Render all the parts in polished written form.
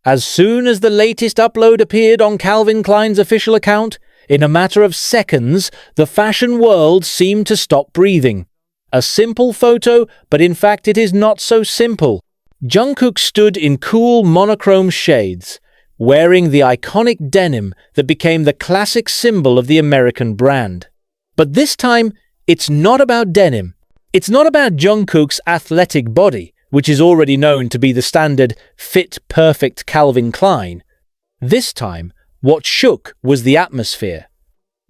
As soon as the latest upload appeared on Calvin Klein's official account, in a matter of seconds, the fashion world seemed to stop breathing. A simple photo, but in fact it is not so simple. Jungkook stood in cool monochrome shades, wearing the iconic denim that became the classic symbol of the American brand. But this time, it's not about denim. It's not about Jungkook's athletic body, which is already known to be the standard fit, perfect Calvin Klein. This time, what shook was the atmosphere.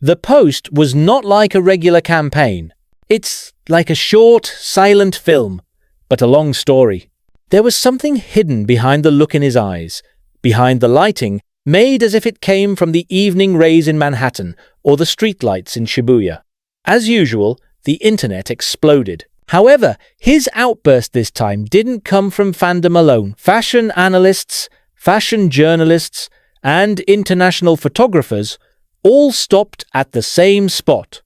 The post was not like a regular campaign. It's like a short, silent film, but a long story. There was something hidden behind the look in his eyes, behind the lighting, made as if it came from the evening rays in Manhattan or the streetlights in Shibuya. As usual, the internet exploded. However, his outburst this time didn't come from fandom alone. Fashion analysts, fashion journalists, and international photographers all stopped at the same spot.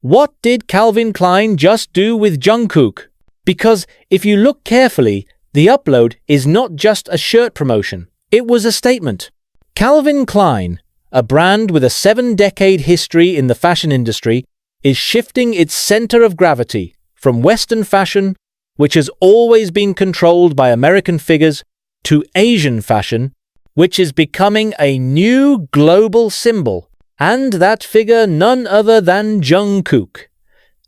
What did Calvin Klein just do with Jungkook? Because if you look carefully, the upload is not just a shirt promotion. It was a statement. Calvin Klein, a brand with a 7-decade history in the fashion industry, is shifting its center of gravity from Western fashion, which has always been controlled by American figures, to Asian fashion, which is becoming a new global symbol, and that figure none other than Jungkook.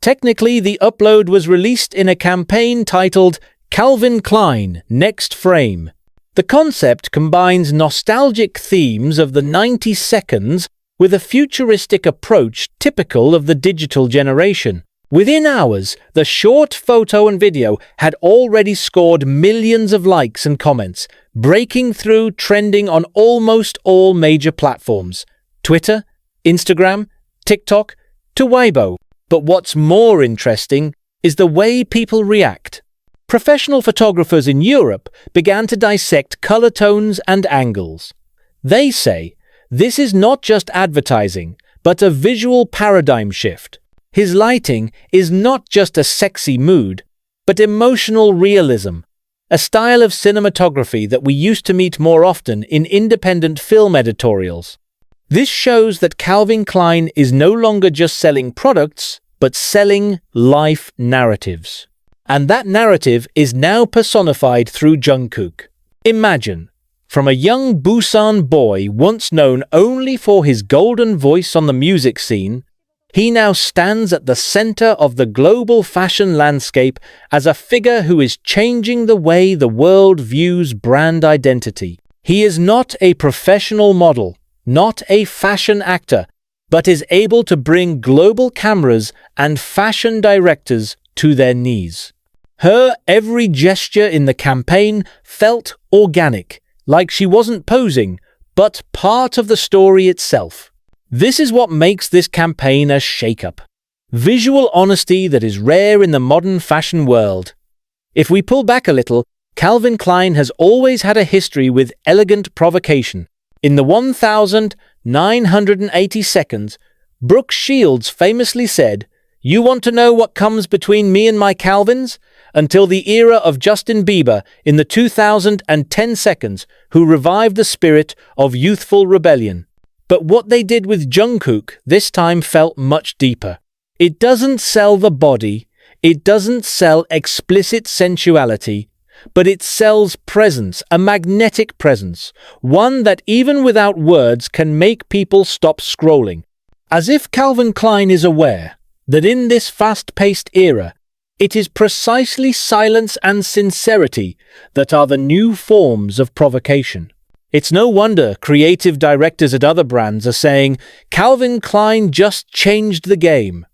Technically, the upload was released in a campaign titled Calvin Klein Next Frame. The concept combines nostalgic themes of the 90 seconds with a futuristic approach typical of the digital generation. Within hours, the short photo and video had already scored millions of likes and comments, breaking through trending on almost all major platforms: Twitter, Instagram, TikTok, to Weibo. But what's more interesting is the way people react. Professional photographers in Europe began to dissect color tones and angles. They say, this is not just advertising, but a visual paradigm shift. His lighting is not just a sexy mood, but emotional realism, a style of cinematography that we used to meet more often in independent film editorials. This shows that Calvin Klein is no longer just selling products, but selling life narratives. And that narrative is now personified through Jungkook. Imagine, from a young Busan boy once known only for his golden voice on the music scene, he now stands at the center of the global fashion landscape as a figure who is changing the way the world views brand identity. He is not a professional model, not a fashion actor, but is able to bring global cameras and fashion directors to their knees. Her every gesture in the campaign felt organic, like she wasn't posing, but part of the story itself. This is what makes this campaign a shake-up. Visual honesty that is rare in the modern fashion world. If we pull back a little, Calvin Klein has always had a history with elegant provocation. In the 1980 seconds, Brooke Shields famously said, "You want to know what comes between me and my Calvins?" Until the era of Justin Bieber in the 2010 seconds, who revived the spirit of youthful rebellion. But what they did with Jungkook this time felt much deeper. It doesn't sell the body, it doesn't sell explicit sensuality, but it sells presence, a magnetic presence, one that even without words can make people stop scrolling. As if Calvin Klein is aware that in this fast-paced era, it is precisely silence and sincerity that are the new forms of provocation. It's no wonder creative directors at other brands are saying, Calvin Klein just changed the game.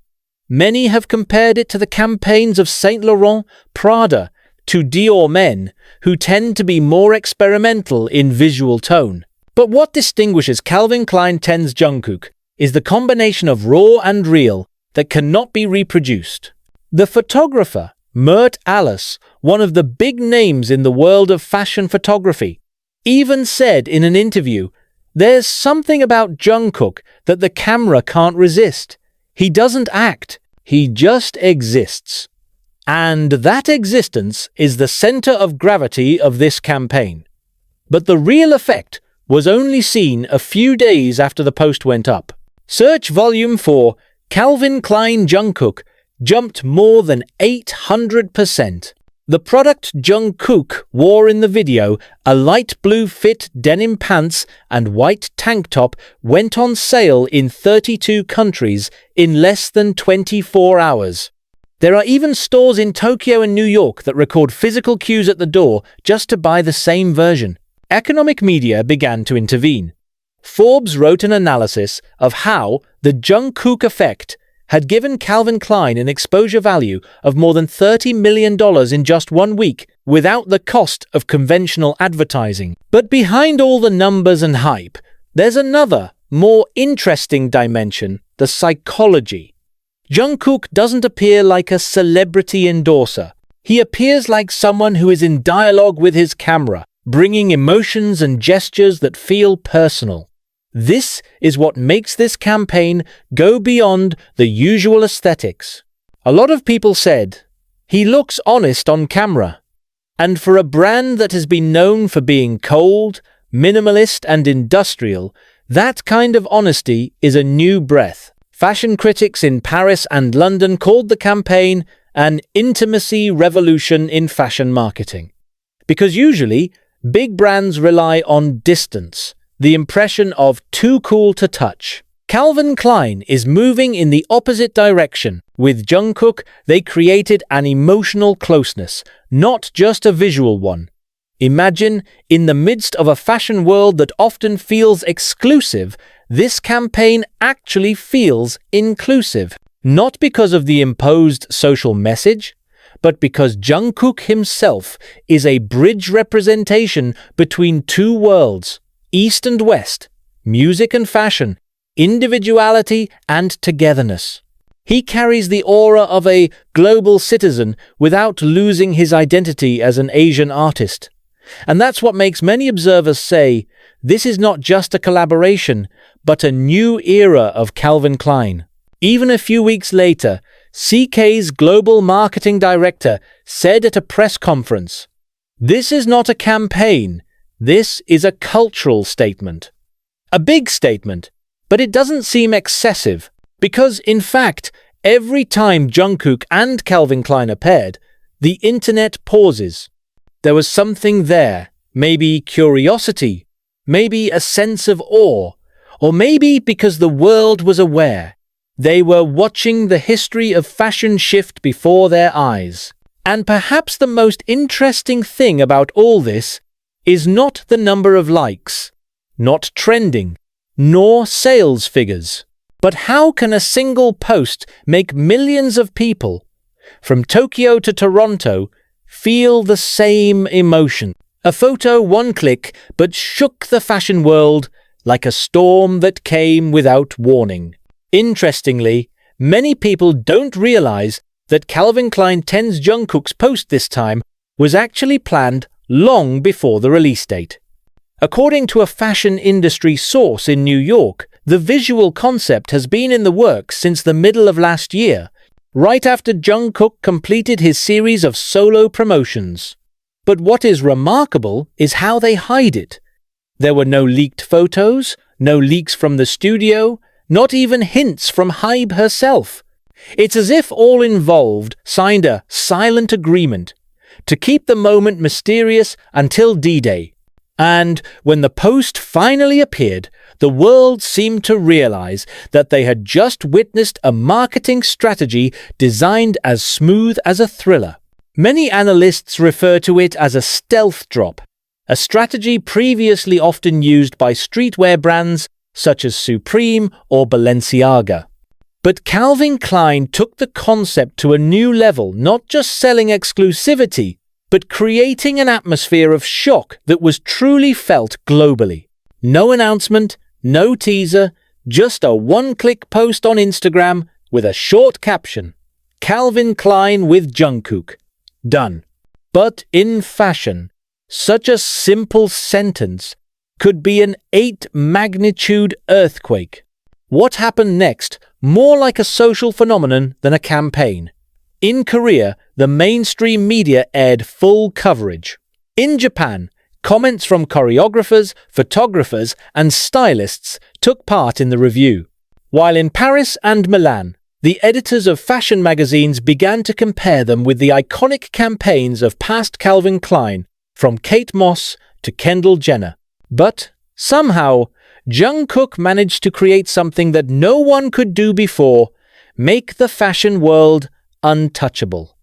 Many have compared it to the campaigns of Saint Laurent, Prada, to Dior Men, who tend to be more experimental in visual tone. But what distinguishes Calvin Klein X's Jungkook is the combination of raw and real that cannot be reproduced. The photographer, Mert Alice, one of the big names in the world of fashion photography, even said in an interview, "There's something about Jungkook that the camera can't resist. He doesn't act, he just exists." And that existence is the center of gravity of this campaign. But the real effect was only seen a few days after the post went up. Search volume for Calvin Klein Jungkook jumped more than 800%. The product Jungkook wore in the video, a light blue fit denim pants and white tank top, went on sale in 32 countries in less than 24 hours. There are even stores in Tokyo and New York that record physical queues at the door just to buy the same version. Economic media began to intervene. Forbes wrote an analysis of how the Jungkook effect had given Calvin Klein an exposure value of more than $30 million in just 1 week without the cost of conventional advertising. But behind all the numbers and hype, there's another, more interesting dimension: the psychology. Jungkook doesn't appear like a celebrity endorser. He appears like someone who is in dialogue with his camera, bringing emotions and gestures that feel personal. This is what makes this campaign go beyond the usual aesthetics. A lot of people said, "He looks honest on camera." And for a brand that has been known for being cold, minimalist and industrial, that kind of honesty is a new breath. Fashion critics in Paris and London called the campaign an intimacy revolution in fashion marketing. Because usually, big brands rely on distance, the impression of too cool to touch. Calvin Klein is moving in the opposite direction. With Jungkook, they created an emotional closeness, not just a visual one. Imagine, in the midst of a fashion world that often feels exclusive, this campaign actually feels inclusive. Not because of the imposed social message, but because Jungkook himself is a bridge representation between two worlds: East and West, music and fashion, individuality and togetherness. He carries the aura of a global citizen without losing his identity as an Asian artist. And that's what makes many observers say, this is not just a collaboration, but a new era of Calvin Klein. Even a few weeks later, CK's global marketing director said at a press conference, "This is not a campaign. This is a cultural statement." A big statement, but it doesn't seem excessive, because in fact, every time Jungkook and Calvin Klein appeared, the internet pauses. There was something there, maybe curiosity, maybe a sense of awe, or maybe because the world was aware. They were watching the history of fashion shift before their eyes. And perhaps the most interesting thing about all this is not the number of likes, not trending, nor sales figures. But how can a single post make millions of people, from Tokyo to Toronto, feel the same emotion? A photo, one click, but shook the fashion world like a storm that came without warning. Interestingly, many people don't realize that Calvin Klein 10's Jungkook's post this time was actually planned long before the release date. According to a fashion industry source in New York, the visual concept has been in the works since the middle of last year, right after Jungkook completed his series of solo promotions. But what is remarkable is how they hide it. There were no leaked photos, no leaks from the studio, not even hints from Hybe herself. It's as if all involved signed a silent agreement to keep the moment mysterious until D-Day. And when the post finally appeared, the world seemed to realize that they had just witnessed a marketing strategy designed as smooth as a thriller. Many analysts refer to it as a stealth drop, a strategy previously often used by streetwear brands such as Supreme or Balenciaga. But Calvin Klein took the concept to a new level, not just selling exclusivity, but creating an atmosphere of shock that was truly felt globally. No announcement, no teaser, just a one-click post on Instagram with a short caption: Calvin Klein with Jungkook. Done. But in fashion, such a simple sentence could be an 8-magnitude earthquake. What happened next, more like a social phenomenon than a campaign. In Korea, the mainstream media aired full coverage. In Japan, Comments from choreographers, photographers, and stylists took part in the review. While in Paris and Milan, the editors of fashion magazines began to compare them with the iconic campaigns of past Calvin Klein, from Kate Moss to Kendall Jenner. But, somehow, Jungkook managed to create something that no one could do before: make the fashion world untouchable.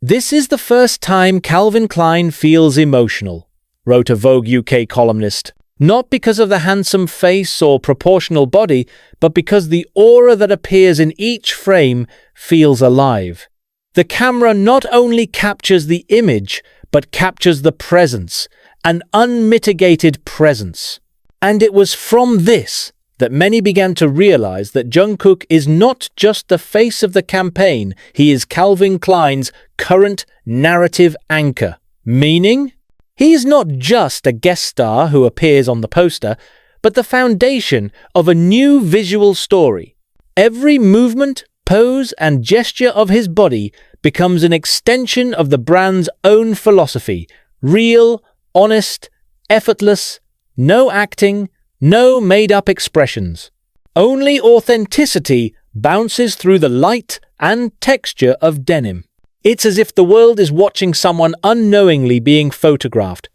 "This is the first time Calvin Klein feels emotional," wrote a Vogue UK columnist. "Not because of the handsome face or proportional body, but because the aura that appears in each frame feels alive. The camera not only captures the image, but captures the presence, an unmitigated presence." And it was from this that many began to realize that Jungkook is not just the face of the campaign, he is Calvin Klein's current narrative anchor. Meaning, he is not just a guest star who appears on the poster, but the foundation of a new visual story. Every movement, pose, and gesture of his body becomes an extension of the brand's own philosophy: real, honest, effortless, no acting, no made-up expressions. Only authenticity bounces through the light and texture of denim. It's as if the world is watching someone unknowingly being photographed.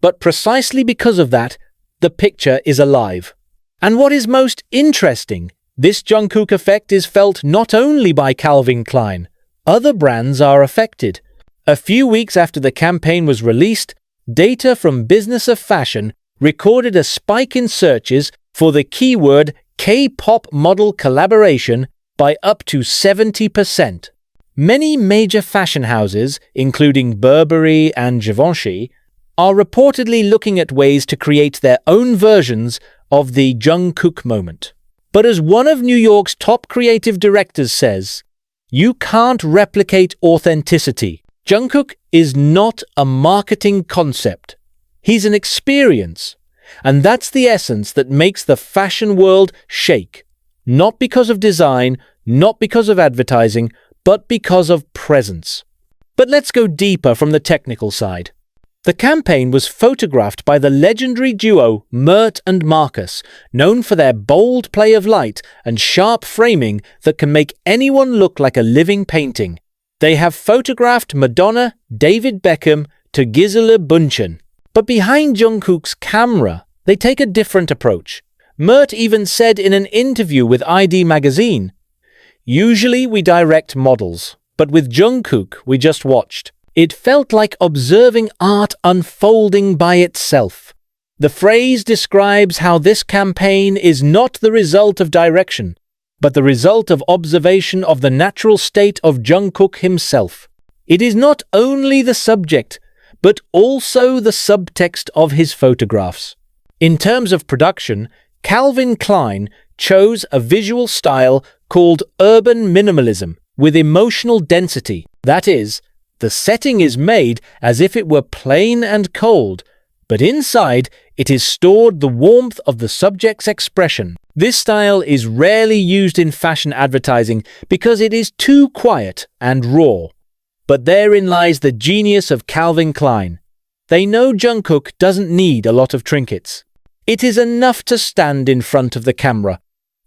But precisely because of that, the picture is alive. And what is most interesting, this Jungkook effect is felt not only by Calvin Klein. Other brands are affected. A few weeks after the campaign was released, data from Business of Fashion recorded a spike in searches for the keyword K-pop model collaboration by up to 70%. Many major fashion houses, including Burberry and Givenchy, are reportedly looking at ways to create their own versions of the Jungkook moment. But as one of New York's top creative directors says, "You can't replicate authenticity. Jungkook is not a marketing concept. He's an experience." And that's the essence that makes the fashion world shake. Not because of design, not because of advertising, but because of presence. But let's go deeper from the technical side. The campaign was photographed by the legendary duo Mert and Marcus, known for their bold play of light and sharp framing that can make anyone look like a living painting. They have photographed Madonna, David Beckham to Gisele Bündchen. But behind Jungkook's camera, they take a different approach. Mert even said in an interview with ID magazine, "Usually we direct models, but with Jungkook we just watched. It felt like observing art unfolding by itself." The phrase describes how this campaign is not the result of direction, but the result of observation of the natural state of Jungkook himself. It is not only the subject, but also the subtext of his photographs. In terms of production, Calvin Klein chose a visual style called urban minimalism with emotional density. That is, the setting is made as if it were plain and cold, but inside it is stored the warmth of the subject's expression. This style is rarely used in fashion advertising because it is too quiet and raw. But therein lies the genius of Calvin Klein. They know Jungkook doesn't need a lot of trinkets. It is enough to stand in front of the camera,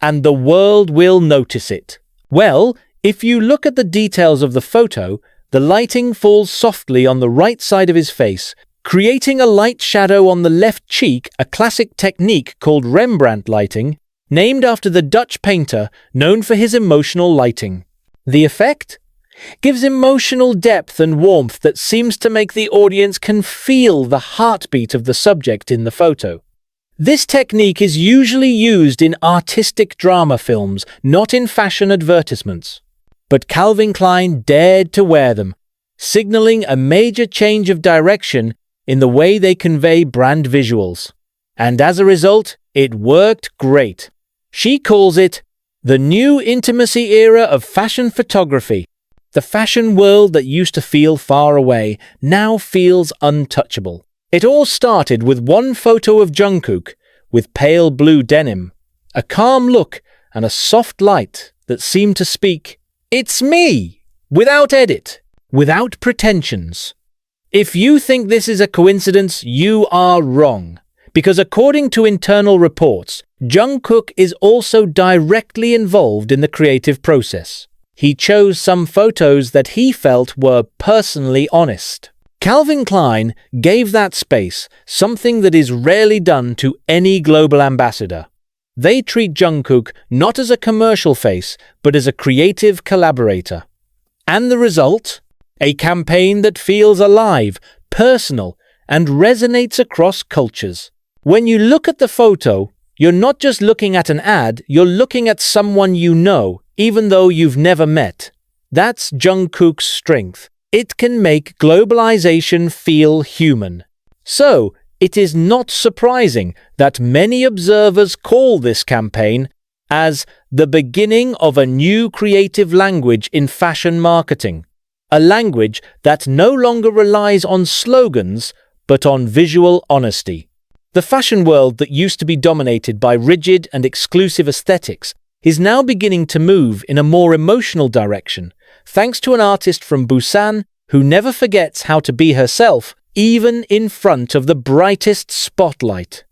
and the world will notice it. Well, if you look at the details of the photo, the lighting falls softly on the right side of his face, creating a light shadow on the left cheek, a classic technique called Rembrandt lighting, named after the Dutch painter known for his emotional lighting. The effect gives emotional depth and warmth that seems to make the audience can feel the heartbeat of the subject in the photo. This technique is usually used in artistic drama films, not in fashion advertisements. But Calvin Klein dared to wear them, signaling a major change of direction in the way they convey brand visuals. And as a result, it worked great. She calls it the new intimacy era of fashion photography. The fashion world that used to feel far away now feels untouchable. It all started with one photo of Jungkook with pale blue denim, a calm look and a soft light that seemed to speak, "It's me!" without edit, without pretensions. If you think this is a coincidence, you are wrong. Because according to internal reports, Jungkook is also directly involved in the creative process. He chose some photos that he felt were personally honest. Calvin Klein gave that space, something that is rarely done to any global ambassador. They treat Jungkook not as a commercial face, but as a creative collaborator. And the result? A campaign that feels alive, personal, and resonates across cultures. When you look at the photo, you're not just looking at an ad, you're looking at someone you know, even though you've never met. That's Jungkook's strength. It can make globalization feel human. So, it is not surprising that many observers call this campaign as the beginning of a new creative language in fashion marketing, a language that no longer relies on slogans but on visual honesty. The fashion world that used to be dominated by rigid and exclusive aesthetics is now beginning to move in a more emotional direction, thanks to an artist from Busan who never forgets how to be herself, even in front of the brightest spotlight.